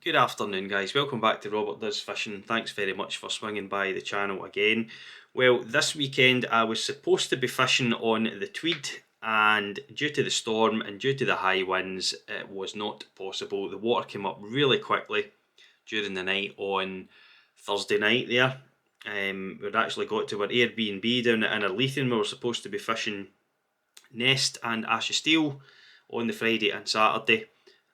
Good afternoon, guys. Welcome back to Robert Does Fishing. Thanks very much for swinging by the channel again. Well, this weekend I was supposed to be fishing on the Tweed, and due to the storm and due to the high winds, it was not possible. The water came up really quickly during the night on Thursday night there. We'd actually got to our Airbnb down at Innerleithen. We were supposed to be fishing Nest and Ashestiel on the Friday and Saturday.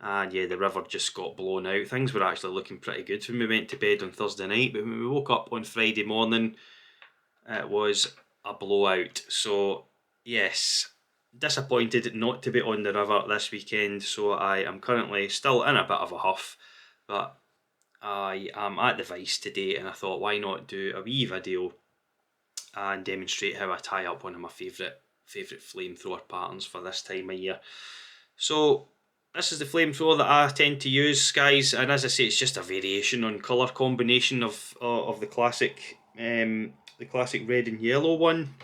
And yeah, the river just got blown out. Things were actually looking pretty good when we went to bed on Thursday night, but when we woke up on Friday morning, it was a blowout. So yes, disappointed not to be on the river this weekend. So I am currently still in a bit of a huff, but I am at the Vice today, and I thought, why not do a wee video and demonstrate how I tie up one of my favourite flamethrower patterns for this time of year. So this is the flamethrower that I tend to use, guys, and as I say, it's just a variation on colour combination of the classic red and yellow one.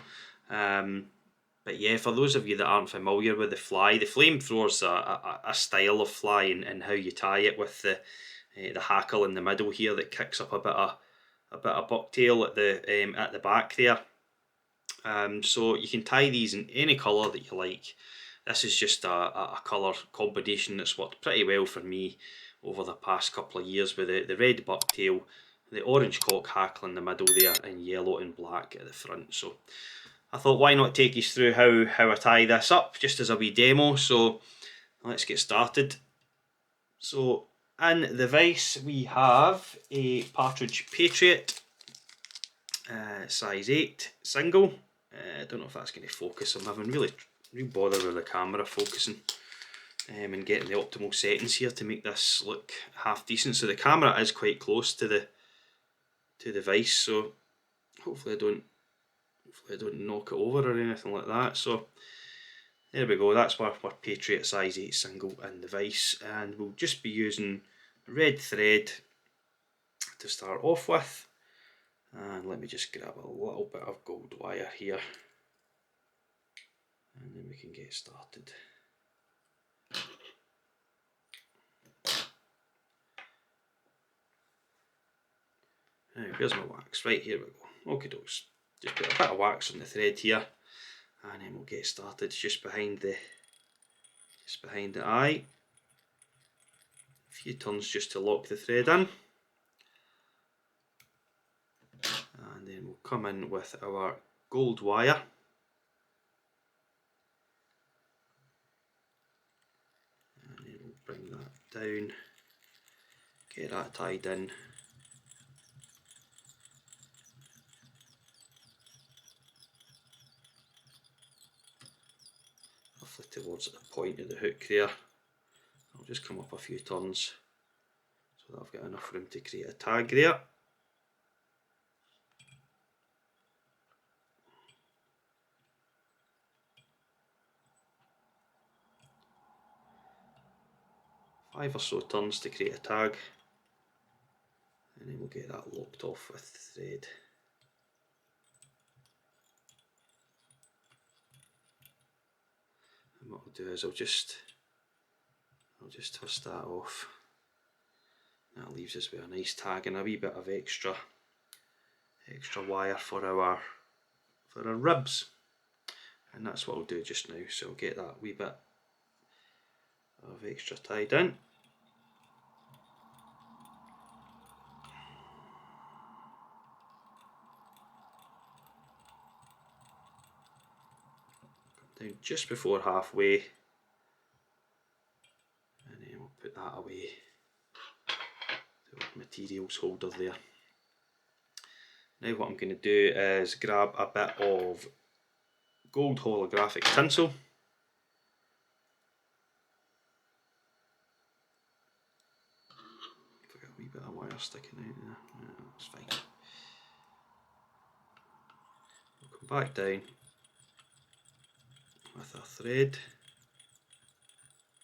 But yeah, for those of you that aren't familiar with the flamethrower's a style of fly and how you tie it with the hackle in the middle here that kicks up a bit of bucktail at the back there. So you can tie these in any colour that you like. This is just a colour combination that's worked pretty well for me over the past couple of years, with the red bucktail, the orange cock hackle in the middle there, and yellow and black at the front. So I thought, why not take you through how I tie this up, just as a wee demo. So let's get started. So in the vise we have a Partridge Patriot, size 8 single. I don't know if that's going to focus. I'm having real bother with the camera focusing and getting the optimal settings here to make this look half decent. So the camera is quite close to the vise, so hopefully I don't knock it over or anything like that. So there we go, that's our Patriot size 8 single in the vise, and we'll just be using red thread to start off with. And let me just grab a little bit of gold wire here, and then we can get started. Now, where's my wax? Right, here we go. Okie dokes. Just put a bit of wax on the thread here, and then we'll get started just behind the eye. A few turns just to lock the thread in, and then we'll come in with our gold wire. And then we'll bring that down, get that tied in. Roughly towards the point of the hook there. I'll just come up a few turns so that I've got enough room to create a tag there. Five or so turns to create a tag, and then we'll get that locked off with the thread. And what I'll do is I'll just twist that off. That leaves us with a nice tag and a wee bit of extra wire for our ribs, and that's what I'll do just now. So I'll get that wee bit of extra tied in. Come down just before halfway, and then we'll put that away. The materials holder there. Now what I'm going to do is grab a bit of gold holographic tinsel. I've got a wee bit of wire sticking out there. No, that's fine. We'll come back down with our thread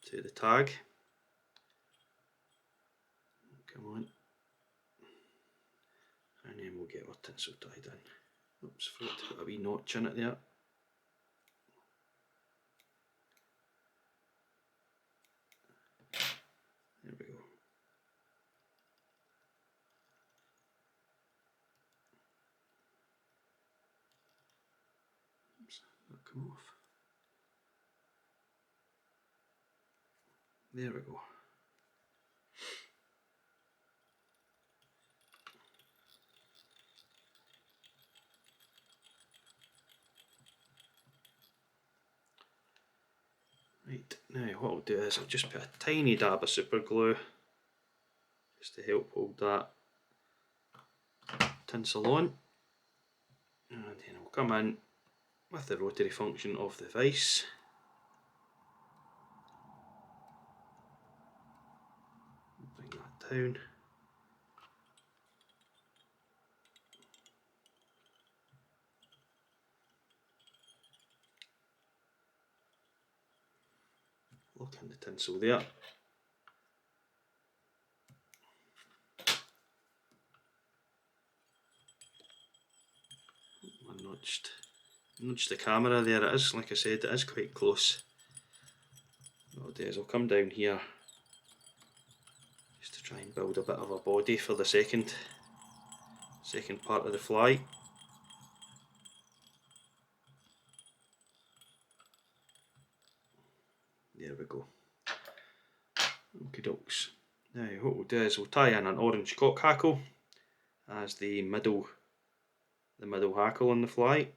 to the tag. Come on. And then we'll get our tinsel tied in. Oops, forgot to put a wee notch in it there. There we go. that come off? There we go. Right, now what I'll do is I'll just put a tiny dab of super glue just to help hold that tinsel on, and then I'll come in with the rotary function of the vise. Bring that down. Lock in the tinsel there. I nudged the camera there. It is, like I said, it is quite close. What I'll do is I'll come down here just to try and build a bit of a body for the second part of the fly. There we go. Okie dokes. Now what we'll do is we'll tie in an orange cock hackle as the middle hackle on the fly.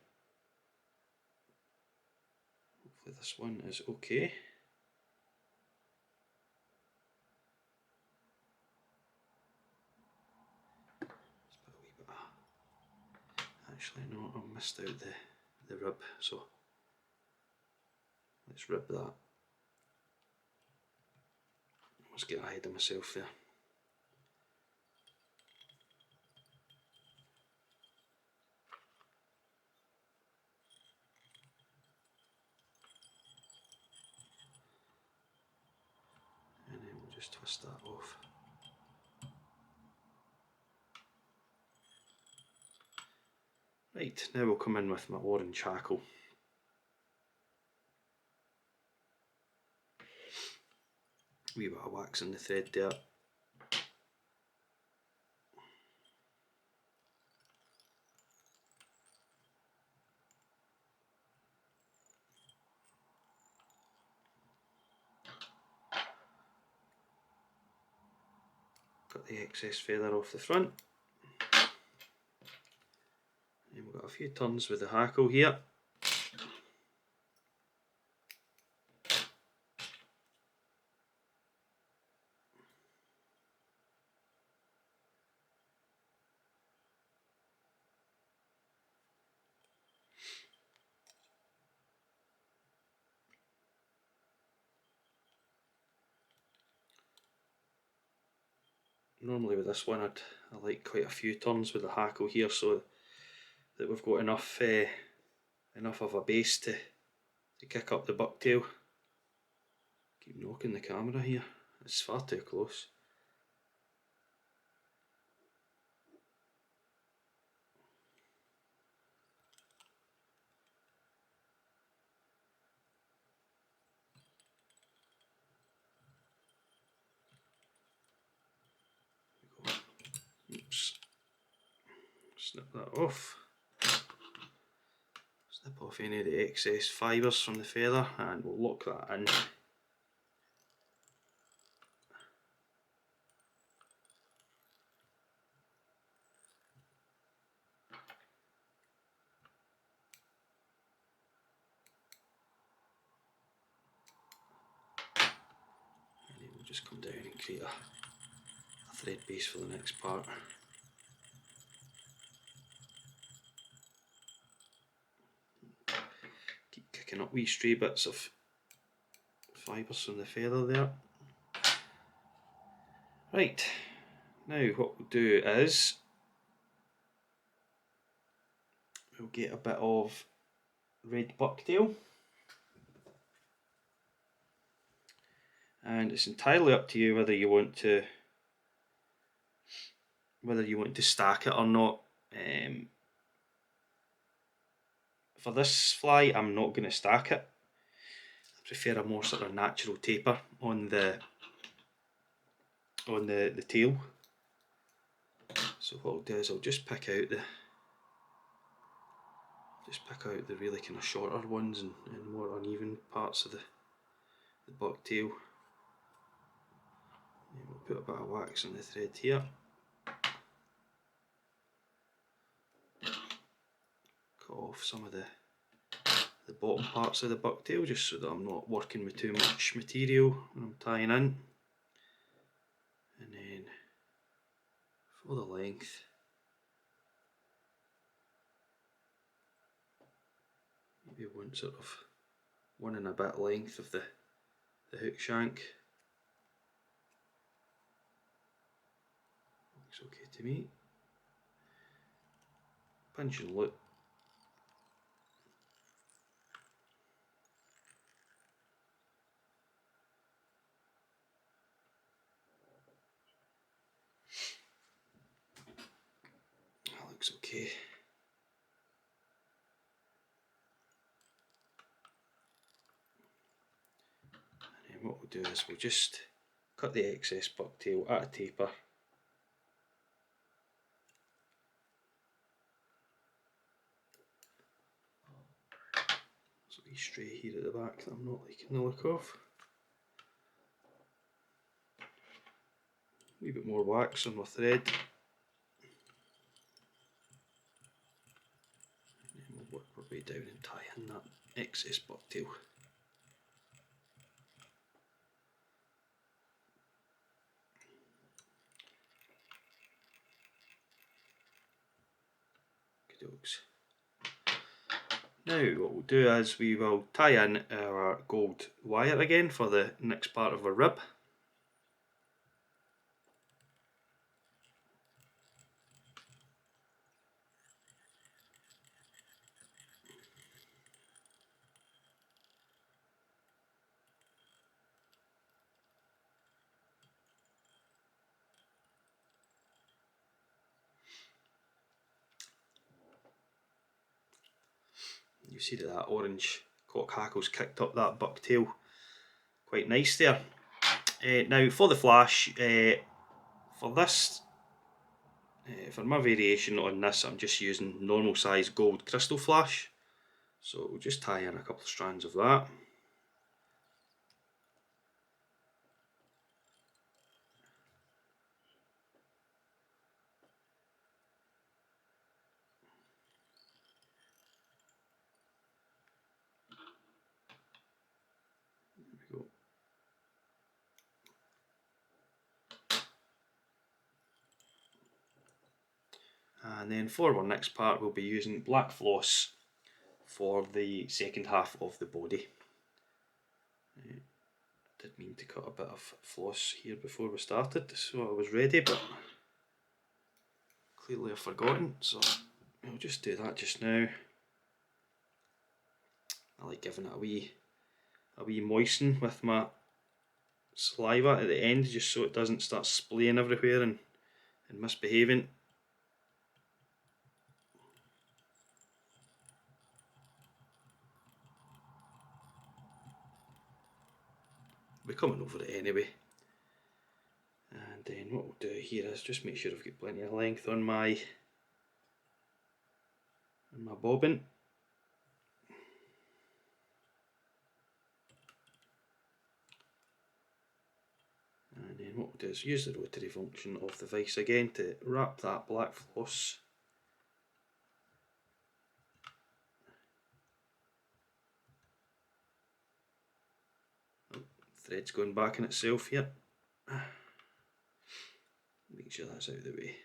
Hopefully this one is okay. Actually no, I missed out the rib, so let's rib that. Let's get ahead of myself there. And then we'll just twist that off. Right, now we'll come in with my orange hackle. Wee bit of wax in the thread there. Cut the excess feather off the front. And we've got a few turns with the hackle here. Normally with this one I like quite a few turns with the hackle here so that we've got enough of a base to kick up the bucktail. Keep knocking the camera here, it's far too close. Oops. Snip that off. Snip off any of the excess fibres from the feather and we'll lock that in. And then we'll just come down and create a thread base for the next part. Keep kicking up wee stray bits of fibres from the feather there. Right, now what we'll do is we'll get a bit of red bucktail, and it's entirely up to you whether you want to stack it or not. For this fly I'm not going to stack it. I prefer a more sort of natural taper on the tail. So what I'll do is I'll just pick out Just pick out the really kind of shorter ones and more uneven parts of the bucktail. We'll put a bit of wax on the thread here. Cut off some of the bottom parts of the bucktail just so that I'm not working with too much material when I'm tying in. And then for the length, maybe one sort of 1 and a bit length of the hook shank. Looks okay to me. Pinch and loop. That looks okay. And then what we'll do is we'll just cut the excess bucktail at a taper. There's a wee stray here at the back that I'm not liking the look of. A wee bit more wax on my thread. And then we'll work our way down and tie in that excess bucktail. Okey-dokes. Now what we'll do is we will tie in our gold wire again for the next part of our rib. You see that orange cock hackles kicked up that bucktail quite nice there. Now for the flash, for this, for my variation on this, I'm just using normal size gold crystal flash. So we'll just tie in a couple of strands of that. There we go. And then for our next part, we'll be using black floss for the second half of the body. I did mean to cut a bit of floss here before we started, so I was ready, but clearly I've forgotten, so I'll just do that just now. I like giving it a wee moisten with my saliva at the end, just so it doesn't start splaying everywhere and misbehaving. We're coming over it anyway. And then what we'll do here is just make sure I've got plenty of length on my bobbin. And then what we'll do is use the rotary function of the vise again to wrap that black floss. Oh, thread's going back in itself here. Make sure that's out of the way.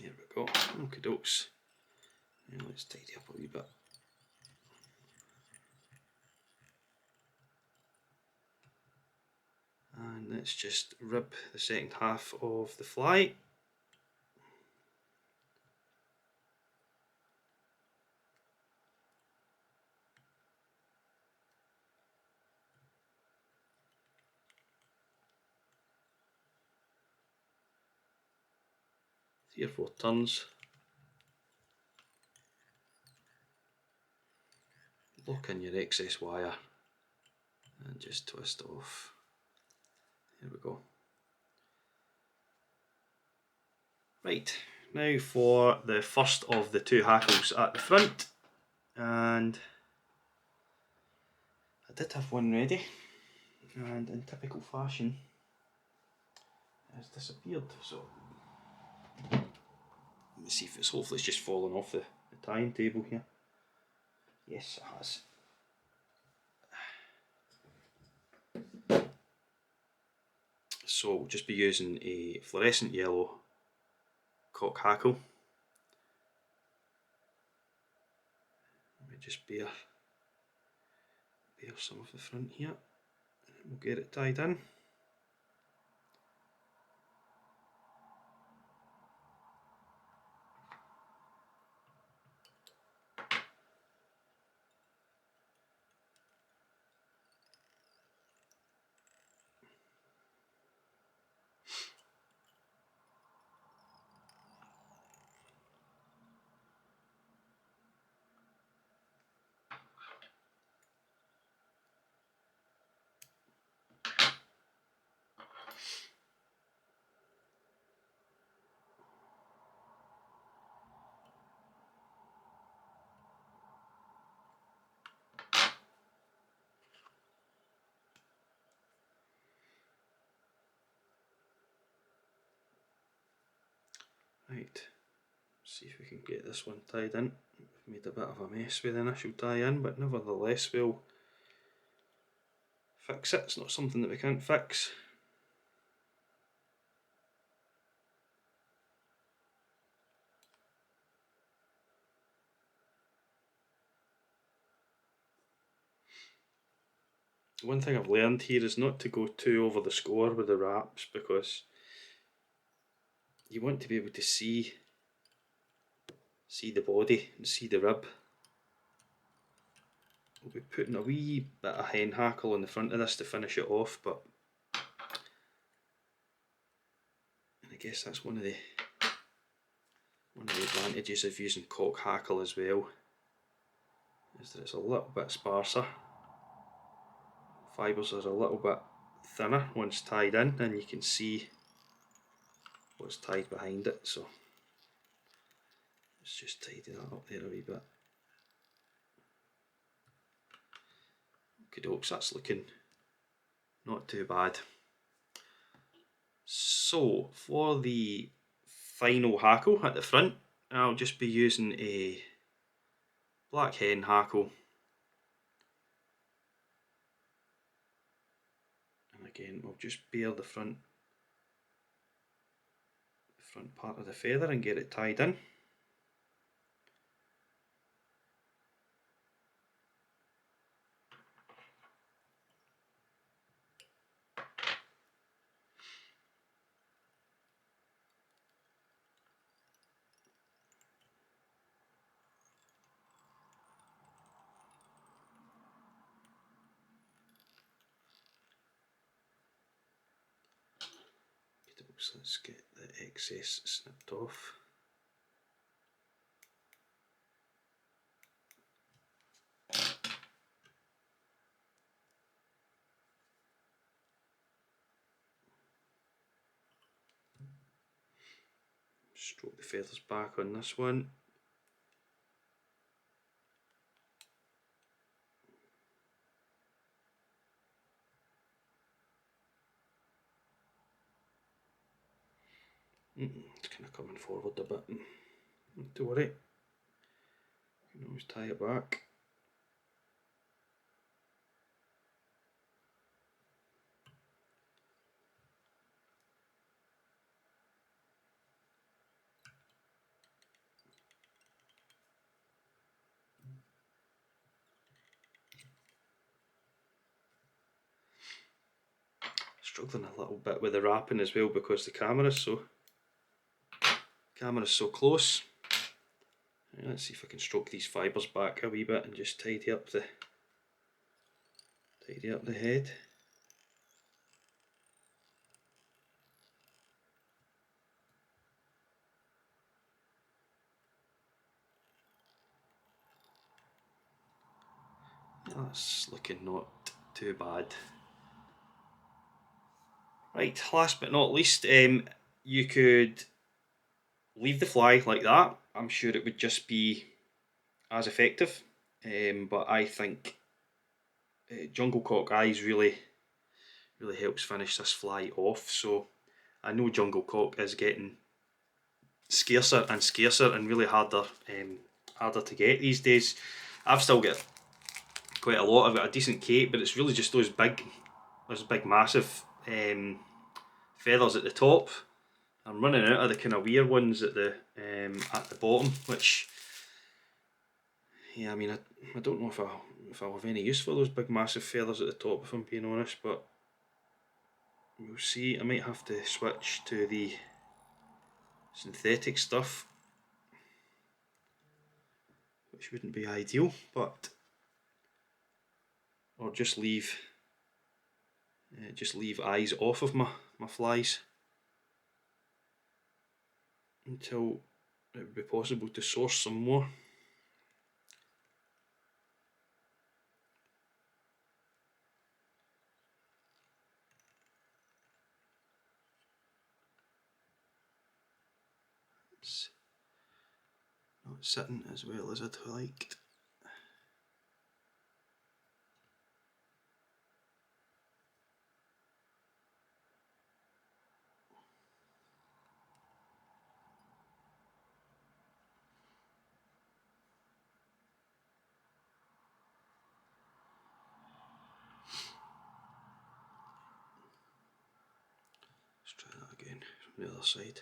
There we go, okey-dokes. And let's tidy up a wee bit. And let's just rib the second half of the fly. 3 or 4 turns. Lock in your excess wire and just twist off. There we go. Right, now for the first of the 2 hackles at the front, and I did have one ready, and in typical fashion it has disappeared, so let me see if it's, hopefully it's just fallen off the tying table here. Yes, it has. So we'll just be using a fluorescent yellow cock hackle. Let me just bare some of the front here, and we'll get it tied in. Right, see if we can get this one tied in. We've made a bit of a mess with the initial tie in, but nevertheless we'll fix it. It's not something that we can't fix. One thing I've learned here is not to go too over the score with the wraps, because you want to be able to see the body and see the rib. We'll be putting a wee bit of hen hackle on the front of this to finish it off, but I guess that's one of the advantages of using cock hackle as well, is that it's a little bit sparser. Fibres are a little bit thinner once tied in, and you can see what's tied behind it. So let's just tidy that up there a wee bit. Okie dokes, that's looking not too bad. So for the final hackle at the front, I'll just be using a black hen hackle, and again we'll just bare the front part of the feather and get it tied in. So let's get the excess snipped off. Stroke the feathers back on this one. It's kind of coming forward a bit. Not to worry, you can always tie it back. Struggling a little bit with the wrapping as well, because the camera's so close. Right, let's see if I can stroke these fibres back a wee bit and just tidy up the head. That's looking not too bad. Right, last but not least, you could leave the fly like that. I'm sure it would just be as effective, but I think jungle cock eyes really helps finish this fly off. So I know jungle cock is getting scarcer and scarcer and really harder to get these days. I've still got quite a lot. I've got a decent cape, but it's really just those big massive feathers at the top. I'm running out of the kind of weird ones at the bottom, which, yeah, I mean, I don't know if I'll have any use for those big massive feathers at the top, if I'm being honest, but we'll see. I might have to switch to the synthetic stuff, which wouldn't be ideal, but or just leave eyes off of my flies until it would be possible to source some more. It's not sitting as well as I'd liked. Let's try that again from the other side.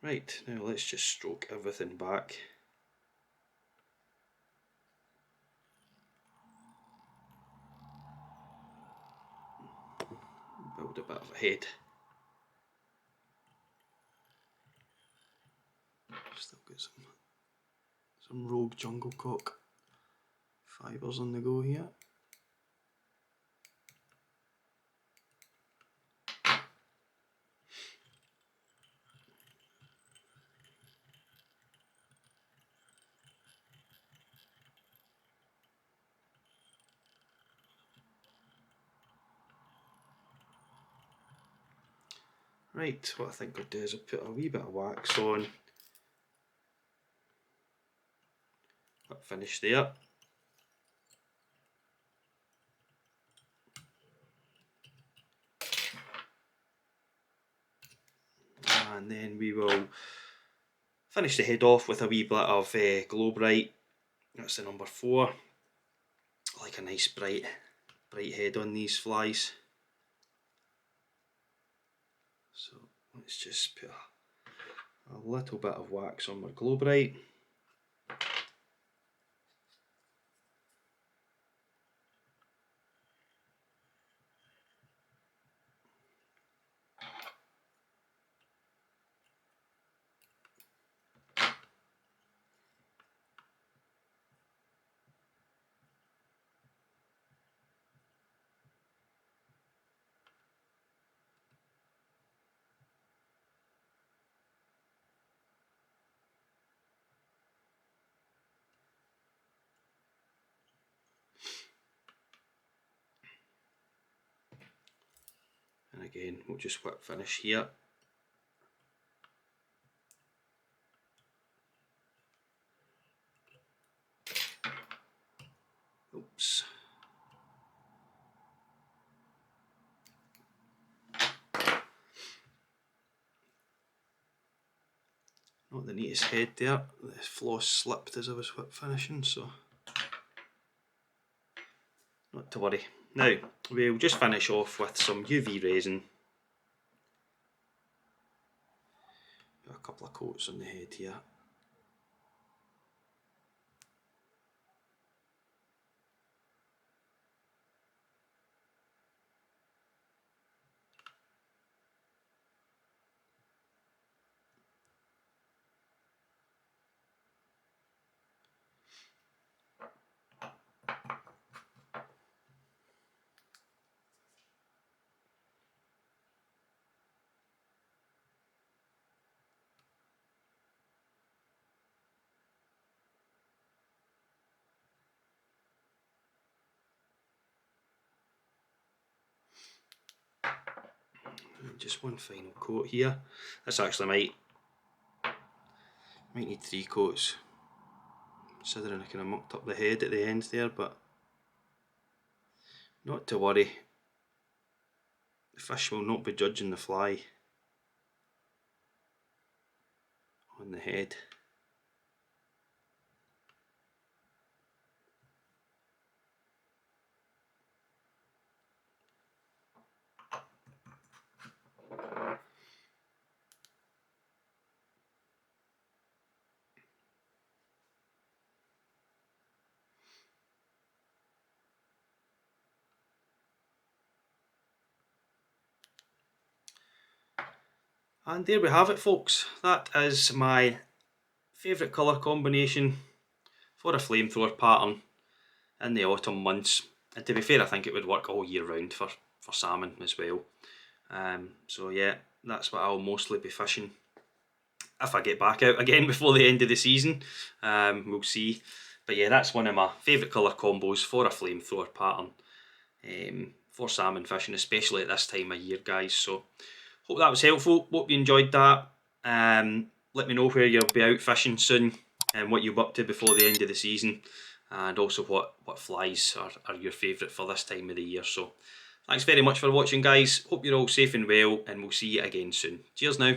Right, now let's just stroke everything back. Build a bit of a head. Still got some rogue jungle cock fibres on the go here. Right, what I think I'll do is I'll put a wee bit of wax on. That finish there. And then we will finish the head off with a wee bit of Globrite. That's the No.4. I like a nice bright head on these flies. So let's just put a little bit of wax on my Globrite. And again, we'll just whip finish here. Oops. Not the neatest head there, the floss slipped as I was whip finishing, so not to worry. Now, we'll just finish off with some UV resin. Got a couple of coats on the head here. Just one final coat here. This actually might need 3 coats, considering I kind of mucked up the head at the end there, but not to worry. The fish will not be judging the fly on the head. And there we have it, folks. That is my favourite colour combination for a flamethrower pattern in the autumn months. And to be fair, I think it would work all year round for salmon as well. So yeah, that's what I'll mostly be fishing if I get back out again before the end of the season. We'll see. But yeah, that's one of my favourite colour combos for a flamethrower pattern for salmon fishing, especially at this time of year, guys. So hope that was helpful. Hope you enjoyed that. Let me know where you'll be out fishing soon and what you're up to before the end of the season, and also what flies are your favourite for this time of the year. So thanks very much for watching, guys. Hope you're all safe and well, and we'll see you again soon. Cheers now.